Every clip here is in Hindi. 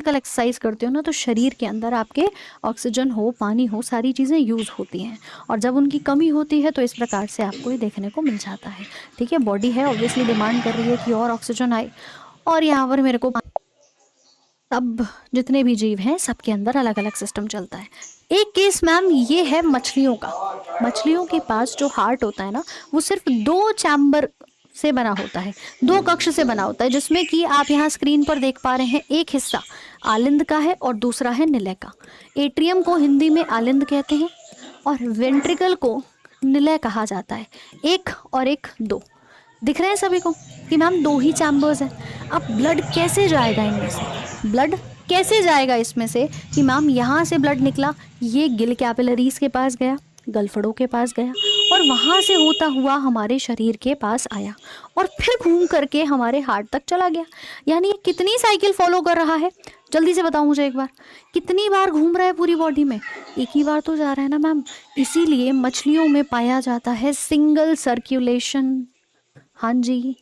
फिजिकल एक्सरसाइज करते हो ना तो शरीर के अंदर आपके ऑक्सीजन हो, पानी हो, सारी चीज़ें यूज़ होती हैं, और जब उनकी कमी होती है तो इस प्रकार से आपको ये देखने को मिल जाता है। ठीक है, बॉडी है ऑब्वियसली डिमांड कर रही है कि और ऑक्सीजन आए, और यहाँ पर मेरे को सब जितने भी जीव हैं सबके अंदर अलग अलग सिस्टम चलता है। एक केस मैम ये है मछलियों का। मछलियों के पास जो हार्ट होता है ना वो सिर्फ 2 चैम्बर से बना होता है, 2 कक्ष से बना होता है, जिसमें कि आप यहाँ स्क्रीन पर देख पा रहे हैं एक हिस्सा आलिंद का है और दूसरा है निलय का। एट्रियम को हिंदी में आलिंद कहते हैं और वेंट्रिकल को निलय कहा जाता है। 1 और 1 2 दिख रहे हैं सभी को कि मैम 2 ही चैम्बर्स हैं। अब ब्लड कैसे जाएगा इनमें से, ब्लड कैसे जाएगा इसमें से कि मैम यहाँ से ब्लड निकला, ये गिल कैपिलरीज के पास गया, गलफड़ों के पास गया, और वहाँ से होता हुआ हमारे शरीर के पास आया और फिर घूम करके हमारे हार्ट तक चला गया। यानी ये कितनी साइकिल फॉलो कर रहा है, जल्दी से बताओ मुझे एक बार, कितनी बार घूम रहा है पूरी बॉडी में? एक ही बार तो जा रहा है ना मैम। इसीलिए मछलियों में पाया जाता है सिंगल सर्कुलेशन। हाँ जी,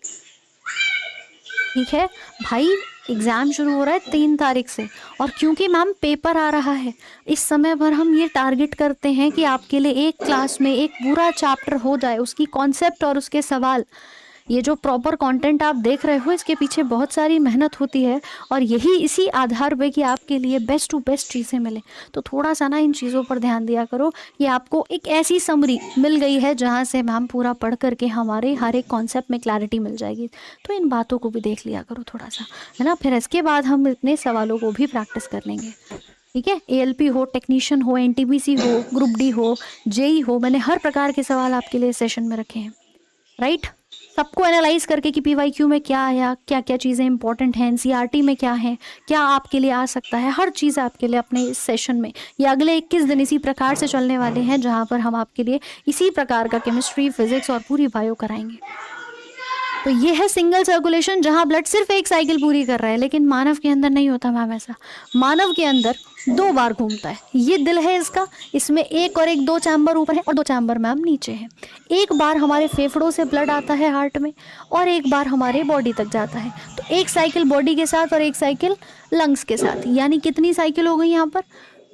ठीक है भाई, एग्ज़ाम शुरू हो रहा है 3 तारीख से, और क्योंकि मैम पेपर आ रहा है इस समय पर हम ये टारगेट करते हैं कि आपके लिए एक क्लास में एक पूरा चैप्टर हो जाए, उसकी कॉन्सेप्ट और उसके सवाल। ये जो प्रॉपर कंटेंट आप देख रहे हो इसके पीछे बहुत सारी मेहनत होती है, और यही इसी आधार पे कि आपके लिए बेस्ट टू बेस्ट चीज़ें मिले। तो थोड़ा सा ना इन चीज़ों पर ध्यान दिया करो। ये आपको एक ऐसी समरी मिल गई है जहाँ से मैम पूरा पढ़ करके हमारे हर एक कॉन्सेप्ट में क्लैरिटी मिल जाएगी, तो इन बातों को भी देख लिया करो थोड़ा सा, है ना। फिर इसके बाद हम इतने सवालों को भी प्रैक्टिस कर लेंगे। ठीक है, एएलपी हो, टेक्नीशियन हो, एनटीपीसी हो, ग्रुप डी हो, जेई हो, मैंने हर प्रकार के सवाल आपके लिए सेशन में रखे हैं, राइट। सबको एनालाइज करके कि पीवाईक्यू में क्या आया, क्या क्या चीज़ें इंपॉर्टेंट हैं, एनसीईआरटी में क्या है, क्या आपके लिए आ सकता है, हर चीज़ आपके लिए अपने इस सेशन में ये अगले 21 दिन इसी प्रकार से चलने वाले हैं, जहां पर हम आपके लिए इसी प्रकार का केमिस्ट्री, फिजिक्स और पूरी बायो कराएंगे। तो ये है सिंगल सर्कुलेशन, जहां ब्लड सिर्फ एक साइकिल पूरी कर रहा है, लेकिन मानव के अंदर नहीं होता मैम ऐसा। मानव के अंदर 2 बार घूमता है। ये दिल है इसका, इसमें 1 और 1 2 चैम्बर ऊपर है और 2 चैम्बर मैम नीचे है। एक बार हमारे फेफड़ों से ब्लड आता है हार्ट में, और एक बार हमारे बॉडी तक जाता है। तो एक साइकिल बॉडी के साथ और एक साइकिल लंग्स के साथ, यानी कितनी साइकिल हो गई यहाँ पर?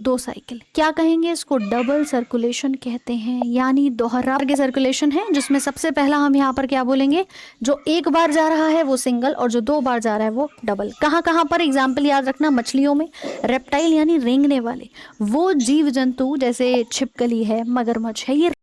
2 साइकिल। क्या कहेंगे इसको? डबल सर्कुलेशन कहते हैं, यानी दोहरा के सर्कुलेशन है, जिसमें सबसे पहला हम यहाँ पर क्या बोलेंगे, जो एक बार जा रहा है वो सिंगल, और जो 2 बार जा रहा है वो डबल। कहाँ कहाँ पर? एग्जाम्पल याद रखना, मछलियों में रेप्टाइल यानी रेंगने वाले वो जीव जंतु, जैसे छिपकली है, मगरमच्छ है, ये